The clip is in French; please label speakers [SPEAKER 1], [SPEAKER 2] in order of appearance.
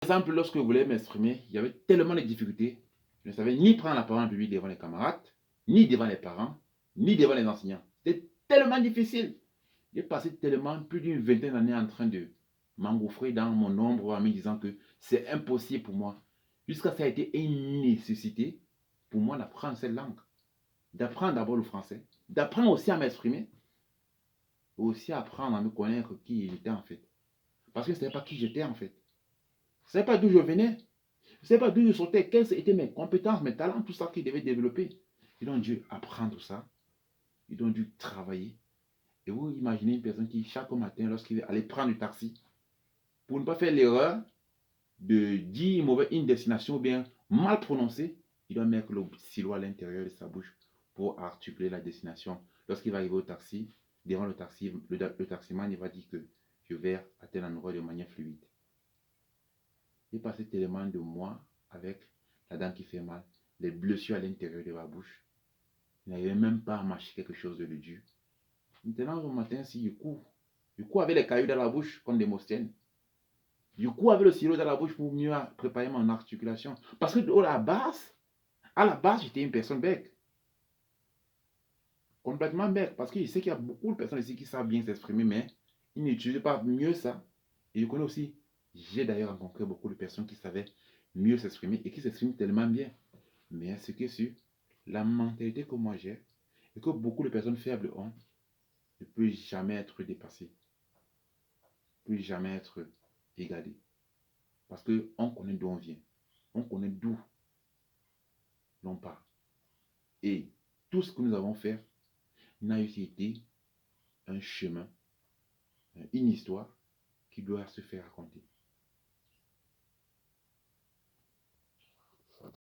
[SPEAKER 1] Par exemple, lorsque je voulais m'exprimer, il y avait tellement de difficultés. Je ne savais ni prendre la parole en public devant les camarades, ni devant les parents, ni devant les enseignants. C'était tellement difficile. J'ai passé tellement plus d'une vingtaine d'années en train de m'engouffrer dans mon ombre en me disant que c'est impossible pour moi. Jusqu'à ce que ça a été une nécessité pour moi d'apprendre cette langue. D'apprendre d'abord le français, d'apprendre aussi à m'exprimer, aussi apprendre à me connaître qui j'étais en fait. Parce que je ne savais pas qui j'étais en fait. Je ne savais pas d'où je venais. Je ne savais pas d'où je sortais, quelles étaient mes compétences, mes talents, tout ça qu'il devait développer. Ils ont dû apprendre tout ça. Ils ont dû travailler. Et vous imaginez une personne qui, chaque matin, lorsqu'il allait prendre le taxi, pour ne pas faire l'erreur de dire une destination ou bien mal prononcée, il doit mettre le stylo à l'intérieur de sa bouche pour articuler la destination. Lorsqu'il va arriver au taxi, devant le taxi, le taximan il va dire que je vais à tel endroit de manière fluide. J'ai passé tellement de mois avec la dent qui fait mal, les blessures à l'intérieur de ma bouche. Je n'arrivais même pas à mâcher quelque chose de dur. Maintenant, au matin, si je cours, avec les cailloux dans la bouche comme des Démosthène. Du coup, avec le stylo dans la bouche pour mieux préparer mon articulation. Parce que à la base, j'étais une personne bête. Complètement bête. Parce que je sais qu'il y a beaucoup de personnes ici qui savent bien s'exprimer, mais ils n'utilisent pas mieux ça. Et je connais aussi, j'ai d'ailleurs rencontré beaucoup de personnes qui savaient mieux s'exprimer et qui s'expriment tellement bien. Mais ce qui est sûr, la mentalité que moi j'ai, et que beaucoup de personnes faibles ont, ne peut jamais être dépassée, ne peut jamais être égalée. Parce qu'on connaît d'où on vient. On connaît d'où l'on part. Et tout ce que nous avons fait n'a aussi été un chemin, une histoire qui doit se faire raconter.